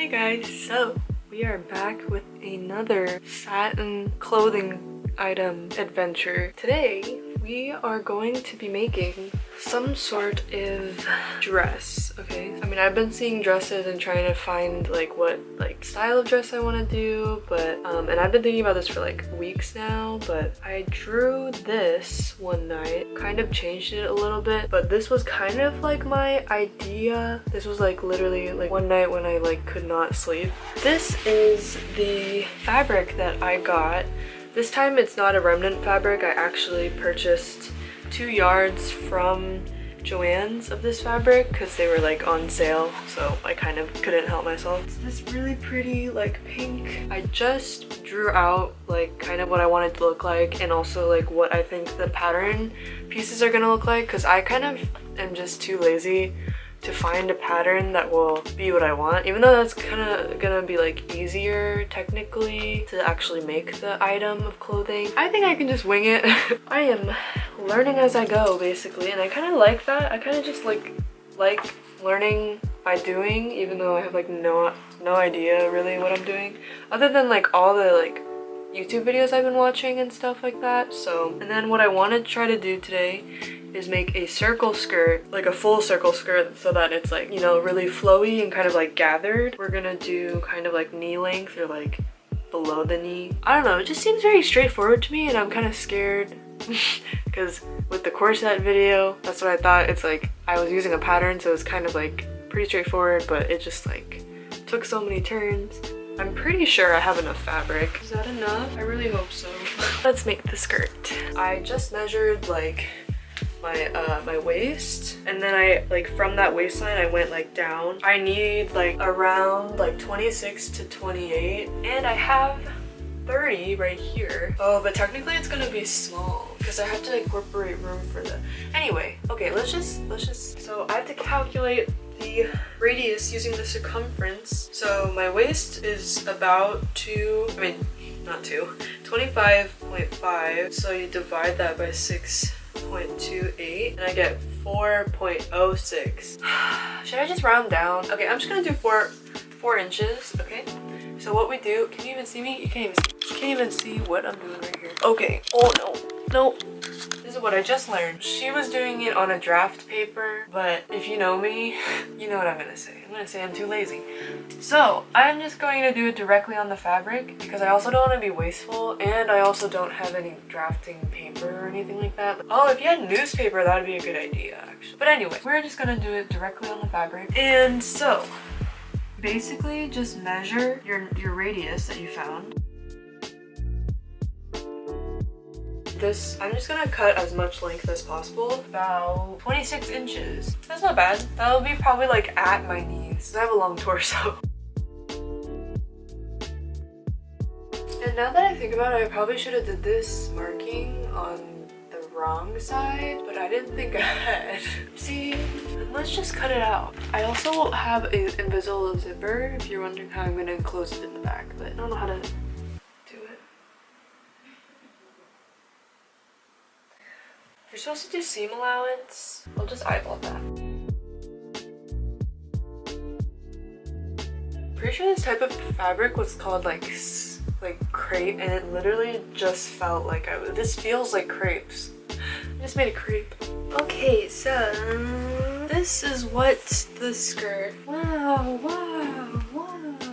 Hey guys, so we are back with another satin clothing item adventure. Today we are going to be making some sort of dress, okay? I mean, I've been seeing dresses and trying to find like what style of dress I want to do, but and I've been thinking about this for like weeks now, but I drew this one night, kind of changed it a little bit, but this was kind of like my idea. This was like literally like one night when I like could not sleep. This is the fabric that I got. This time it's not a remnant fabric. I actually purchased 2 yards from Joann's of this fabric because they were like on sale, so I kind of couldn't help myself. It's this really pretty like pink. I just drew out like kind of what I wanted to look like and also like what I think the pattern pieces are gonna look like, because I kind of am just too lazy to find a pattern that will be what I want, even though that's kind of gonna be like easier technically to actually make the item of clothing. I think I can just wing it. I am learning as I go basically, and I kind of like that. I kind of just like learning by doing, even though I have like no idea really what I'm doing, other than like all the like YouTube videos I've been watching and stuff like that. So, and then what I want to try to do today is make a circle skirt, like a full circle skirt, so that it's like, you know, really flowy and kind of like gathered. We're gonna do kind of like knee length or like below the knee. I don't know, it just seems very straightforward to me, and I'm kind of scared because with the corset video, that's what I thought. It's like I was using a pattern, so it's kind of like pretty straightforward, but it just like took so many turns. I'm pretty sure I have enough fabric. Is that enough? I really hope so. Let's make the skirt. I just measured like my waist, and then I like from that waistline I went like down. I need like around like 26 to 28, and I have 30 right here. Oh, but technically it's gonna be small because I have to incorporate room for the anyway. Okay, let's just so I have to calculate the radius using the circumference. So my waist is about 25.5, so you divide that by 6.28 and I get 4.06. Should I just round down? Okay, I'm just gonna do 4 inches. Okay, so what we do, can you even see me? You can't even see what I'm doing right here. Okay, oh no, this is what I just learned. She was doing it on a draft paper, but if you know me, you know what I'm gonna say. I'm gonna say I'm too lazy. So I'm just going to do it directly on the fabric because I also don't want to be wasteful, and I also don't have any drafting paper or anything like that. Oh, if you had newspaper, that would be a good idea actually. But anyway, we're just gonna do it directly on the fabric. And so basically just measure your radius that you found. This, I'm just gonna cut as much length as possible, about 26 inches. That's not bad. That'll be probably like at my knees. I have a long torso. And now that I think about it, I probably should have did this marking on the wrong side, but I didn't think ahead. See, let's just cut it out. I also have an invisible zipper if you're wondering how I'm gonna enclose it in the back, but I don't know how to do it. You're supposed to do seam allowance. I'll just eyeball that. Pretty sure this type of fabric was called like crepe, and it literally just felt like this feels like crepes. I just made a crepe. Okay, so this is what the skirt. Wow.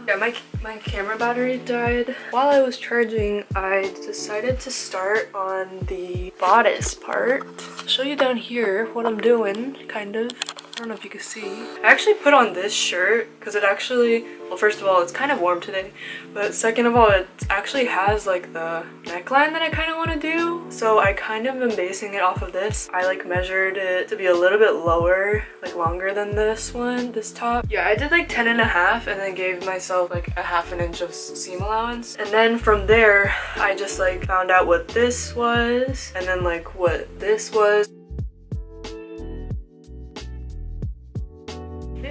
Yeah, my camera battery died. While I was charging, I decided to start on the bodice part. I'll show you down here what I'm doing, kind of. I don't know if you can see. I actually put on this shirt because it actually, well, first of all, it's kind of warm today, but second of all, it actually has like the neckline that I kind of want to do. So I kind of am basing it off of this. I like measured it to be a little bit lower, like longer than this one, this top. Yeah, I did like 10.5 and then gave myself like a 1/2 inch of seam allowance. And then from there, I just like found out what this was and then like what this was.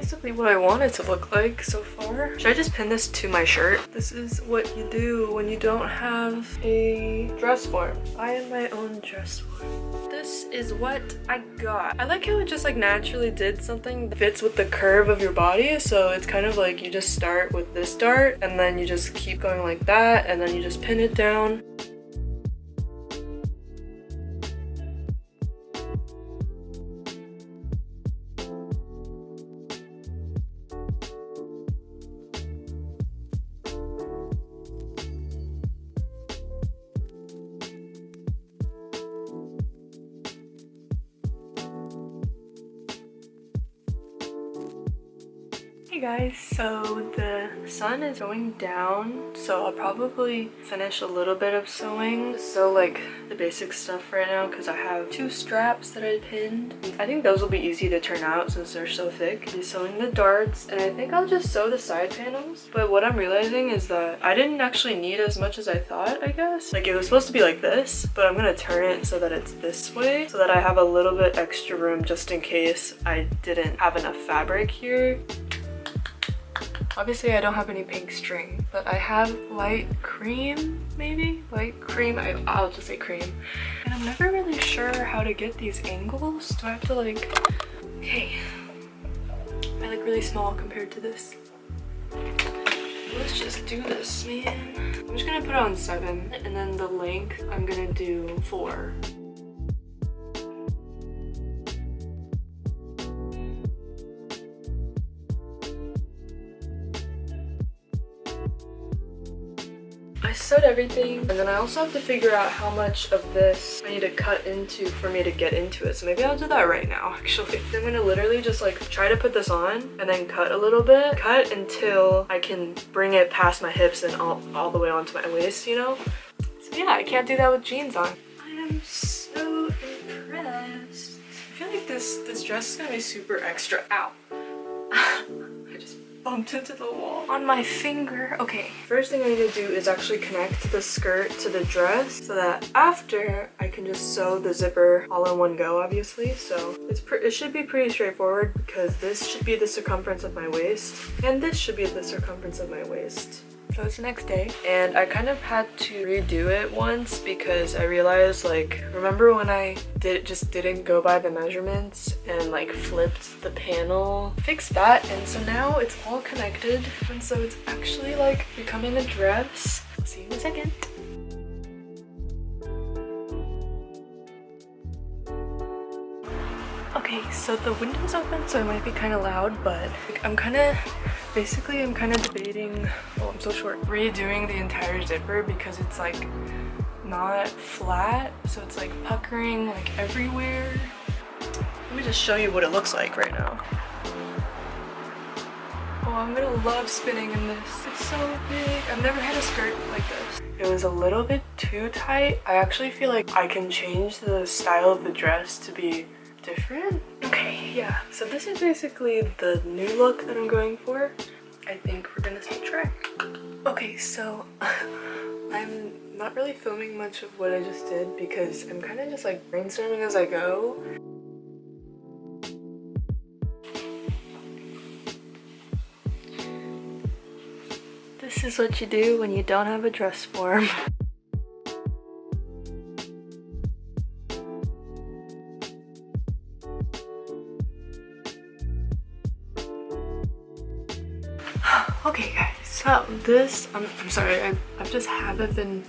basically what I want it to look like so far. Should I just pin this to my shirt? This is what you do when you don't have a dress form. I am my own dress form. This is what I got. I like how it just like naturally did something that fits with the curve of your body. So it's kind of like you just start with this dart and then you just keep going like that and then you just pin it down. Hey guys, so the sun is going down, so I'll probably finish a little bit of sewing. Sew like the basic stuff right now because I have 2 straps that I pinned. I think those will be easy to turn out since they're so thick. I'll be sewing the darts and I think I'll just sew the side panels. But what I'm realizing is that I didn't actually need as much as I thought, I guess. Like it was supposed to be like this, but I'm gonna turn it so that it's this way so that I have a little bit extra room just in case I didn't have enough fabric here. Obviously I don't have any pink string, but I have light cream, maybe? Light cream? I'll just say cream. And I'm never really sure how to get these angles. Do I have to like... Okay. I look really small compared to this. Let's just do this, man. I'm just gonna put it on 7, and then the length I'm gonna do 4. I sewed everything, and then I also have to figure out how much of this I need to cut into for me to get into it. So maybe I'll do that right now, actually. I'm gonna literally just like try to put this on and then cut a little bit. Cut until I can bring it past my hips and all the way onto my waist, you know? So yeah, I can't do that with jeans on. I am so impressed. I feel like this dress is gonna be super extra. Ow. I just bumped into the wall on my finger. Okay, first thing I need to do is actually connect the skirt to the dress so that after I can just sew the zipper all in one go, obviously. So it should be pretty straightforward because this should be the circumference of my waist and this should be the circumference of my waist. So it's the next day and I kind of had to redo it once because I realized, like, remember when I just didn't go by the measurements and like flipped the panel? Fixed that, and so now it's all connected and so it's actually like becoming a dress. I'll see you in a second. Okay, so the window's open, so it might be kind of loud, but I'm kind of debating, oh I'm so short, redoing the entire zipper because it's like not flat, so it's like puckering like everywhere. Let me just show you what it looks like right now. Oh, I'm gonna love spinning in this. It's so big. I've never had a skirt like this. It was a little bit too tight. I actually feel like I can change the style of the dress to be different. Okay, yeah, so this is basically the new look that I'm going for. I think we're gonna stay track. Okay, so I'm not really filming much of what I just did because I'm kind of just like brainstorming as I go. This is what you do when you don't have a dress form. Okay guys, so this, I'm sorry, I just haven't been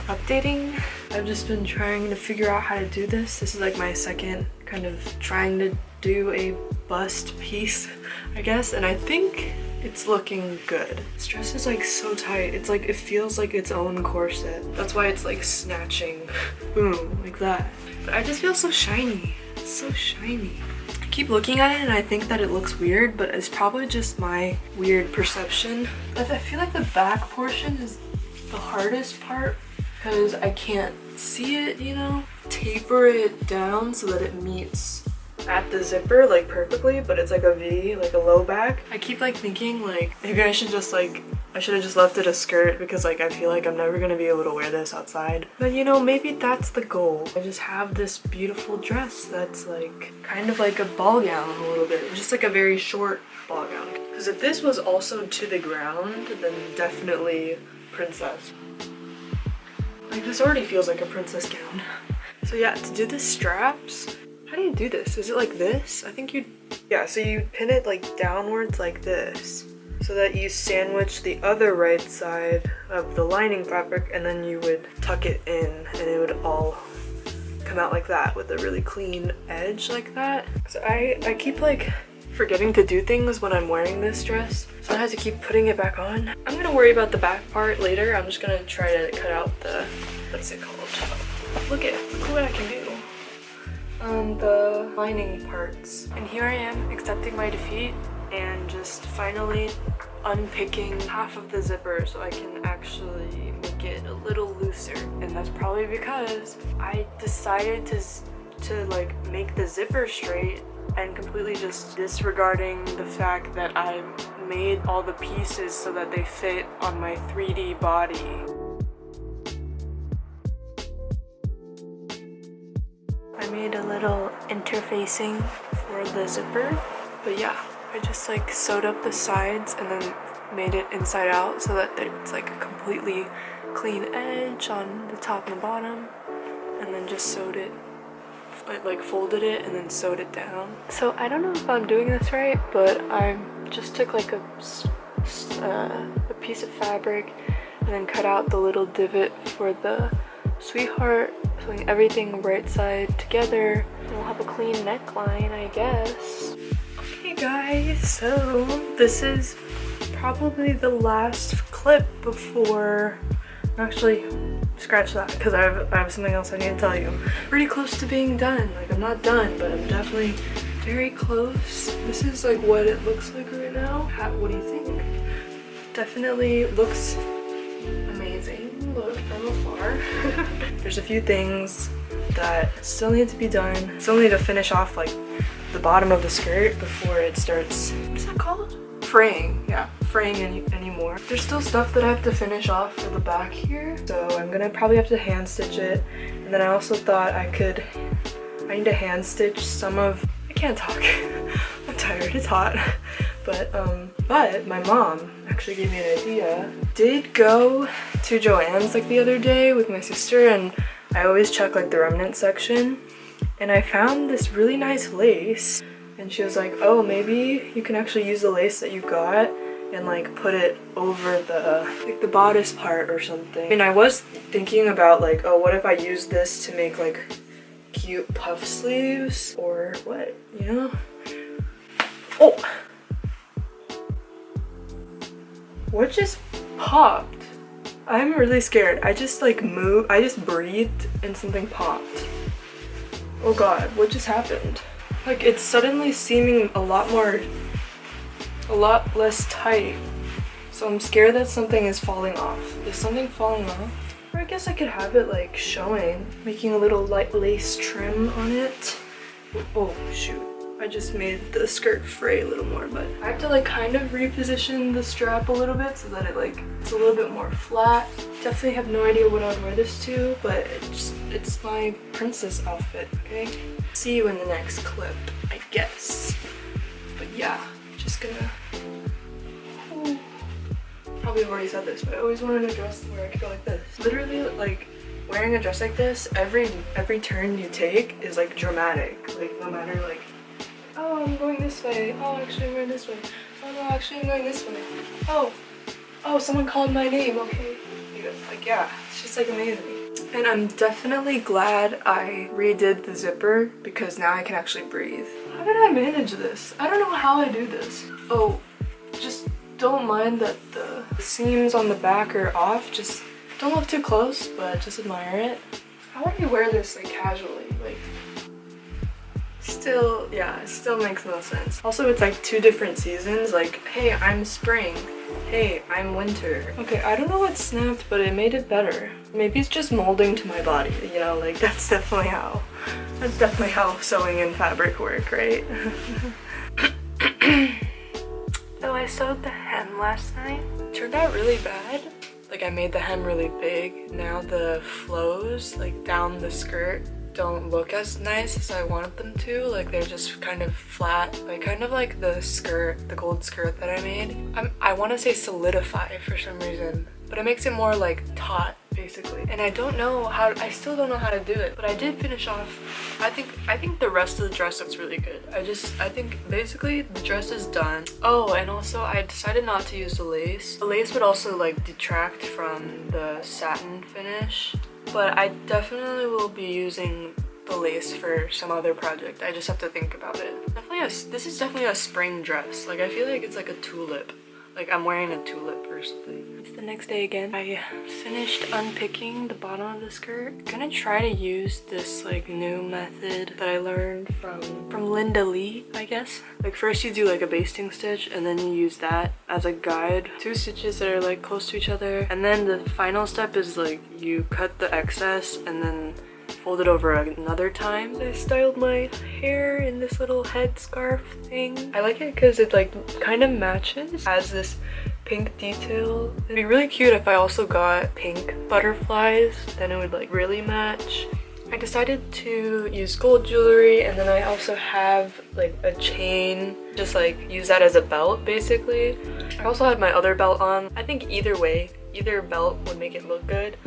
updating. I've just been trying to figure out how to do this. This is like my second kind of trying to do a bust piece, I guess, and I think it's looking good. This dress is like so tight. It's like, it feels like its own corset. That's why it's like snatching, boom, like that. But I just feel so shiny, it's so shiny. I keep looking at it and I think that it looks weird, but it's probably just my weird perception. But I feel like the back portion is the hardest part because I can't see it, you know? Taper it down so that it meets at the zipper like perfectly, but it's like a V, like a low back. I keep like thinking like maybe I should just like I should have just left it a skirt because like I feel like I'm never gonna be able to wear this outside. But you know, maybe that's the goal. I just have this beautiful dress that's like kind of like a ball gown a little bit. Just like a very short ball gown. Because if this was also to the ground, then definitely princess. Like this already feels like a princess gown. So yeah, to do the straps, how do you do this? Is it like this? I think yeah, so you pin it like downwards like this, so that you sandwich the other right side of the lining fabric, and then you would tuck it in and it would all come out like that with a really clean edge like that. So I keep like forgetting to do things when I'm wearing this dress, so I have to keep putting it back on. I'm gonna worry about the back part later. I'm just gonna try to cut out the, what's it called? Look what I can do. The lining parts. And here I am accepting my defeat and just finally unpicking half of the zipper so I can actually make it a little looser. And that's probably because I decided to like make the zipper straight and completely just disregarding the fact that I made all the pieces so that they fit on my 3D body. I made a little interfacing for the zipper, but yeah, I just like sewed up the sides and then made it inside out so that it's like a completely clean edge on the top and the bottom, and then just sewed it, like folded it and then sewed it down. So I don't know if I'm doing this right, but I just took like a piece of fabric and then cut out the little divot for the sweetheart, sewing everything right side together, and we'll have a clean neckline, I guess. Okay guys, so this is probably the last clip before, actually scratch that because I have something else I need to tell you. Pretty close to being done. Like I'm not done, but I'm definitely very close. This is like what it looks like right now. What do you think? Definitely looks amazing. Look from afar. There's a few things that still need to be done. Still need to finish off like the bottom of the skirt before it starts, what's that called? Fraying. Yeah, fraying anymore. There's still stuff that I have to finish off for the back here, so I'm gonna probably have to hand stitch it. And then I also thought I need to hand stitch some of, I can't talk. I'm tired, it's hot. But my mom actually gave me an idea. Did go to Joann's like the other day with my sister, and I always check like the remnant section, and I found this really nice lace, and she was like, oh, maybe you can actually use the lace that you got and like put it over the bodice part or something. I mean, I was thinking about like, oh, what if I use this to make like cute puff sleeves or what, you know? Oh! What just popped? I'm really scared. I just like moved, I just breathed and something popped. Oh god, what just happened? Like it's suddenly seeming a lot less tight. So I'm scared that something is falling off. Is something falling off? Or I guess I could have it like showing, making a little light lace trim on it. Oh shoot. I just made the skirt fray a little more, but I have to like kind of reposition the strap a little bit so that it's a little bit more flat. Definitely have no idea what I would wear this to, but it's my princess outfit, okay? See you in the next clip, I guess. But yeah, just gonna... Ooh. Probably already said this, but I always wanted a dress where I could go like this. Literally, like, wearing a dress like this, every turn you take is like dramatic. Like, no matter like, oh, I'm going this way. Oh, actually, I'm going this way. Oh, no, actually, I'm going this way. Oh, someone called my name. Okay. Like, yeah, it's just, like, amazing. And I'm definitely glad I redid the zipper because now I can actually breathe. How did I manage this? I don't know how I do this. Oh, just don't mind that the seams on the back are off. Just don't look too close, but just admire it. How would you wear this, like, casually? Like, still, yeah, it still makes no sense. Also, it's like 2 different seasons. Like, hey, I'm spring. Hey, I'm winter. Okay, I don't know what snapped, but it made it better. Maybe it's just molding to my body, you know, like that's definitely how sewing and fabric work, right? Oh, I sewed the hem last night. It turned out really bad. Like I made the hem really big. Now the flows like down the skirt don't look as nice as I wanted them to. Like they're just kind of flat. Like kind of like the skirt, the gold skirt that I made. I want to say solidify for some reason, but it makes it more like taut basically. And I still don't know how to do it, but I did finish off. I think the rest of the dress looks really good. I think basically the dress is done. Oh, and also I decided not to use the lace. The lace would also like detract from the satin finish, but I definitely will be using the lace for some other project. I just have to think about it. This is definitely a spring dress. Like I feel like it's like a tulip. Like I'm wearing a tulip or something. It's the next day again. I finished unpicking the bottom of the skirt. I'm gonna try to use this like new method that I learned from Linda Lee, I guess. Like first you do like a basting stitch and then you use that as a guide. 2 stitches that are like close to each other. And then the final step is like you cut the excess and then fold it over another time. I styled my hair in this little head scarf thing. I like it because it like kind of matches, has this pink detail. It'd be really cute if I also got pink butterflies, then it would like really match. I decided to use gold jewelry, and then I also have like a chain, just like use that as a belt basically. I also had my other belt on. I think either way, either belt would make it look good.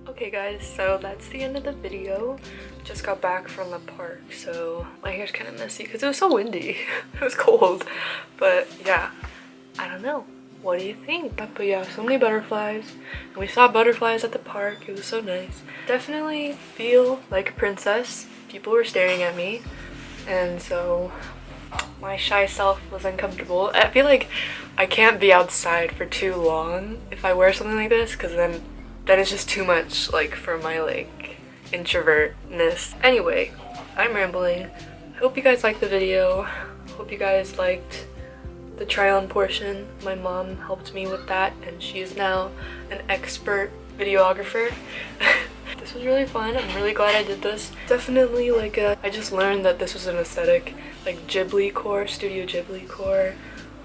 Okay guys, so that's the end of the video. Just got back from the park, so my hair's kind of messy because it was so windy. It was cold, but yeah, I don't know. What do you think? But yeah, so many butterflies. And we saw butterflies at the park. It was so nice. Definitely feel like a princess. People were staring at me, and so my shy self was uncomfortable. I feel like I can't be outside for too long if I wear something like this, because then it's just too much like for my like introvertness. Anyway, I'm rambling. I hope you guys liked the video. Hope you guys liked the try on portion. My mom helped me with that, and she's now an expert videographer. This was really fun. I'm really glad I did this. Definitely like I just learned that this was an aesthetic, like ghiblicore, Studio Ghiblicore,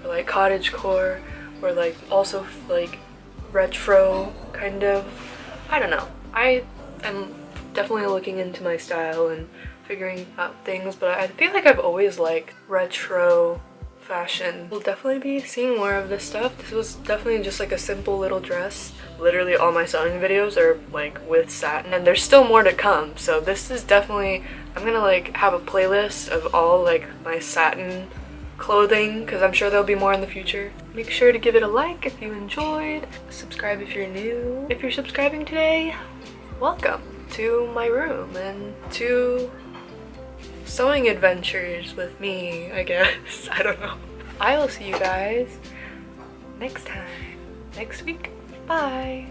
or like cottagecore, or like also like retro kind of. I don't know. I am definitely looking into my style and figuring out things, but I feel like I've always liked retro fashion. We'll definitely be seeing more of this stuff. This was definitely just like a simple little dress. Literally all my sewing videos are like with satin, and there's still more to come. So this is definitely, I'm gonna like have a playlist of all like my satin clothing, because I'm sure there'll be more in the future. Make sure to give it a like if you enjoyed. Subscribe if you're new. If you're subscribing today, welcome to my room and to sewing adventures with me, I guess. I don't know. I will see you guys next time, next week. Bye.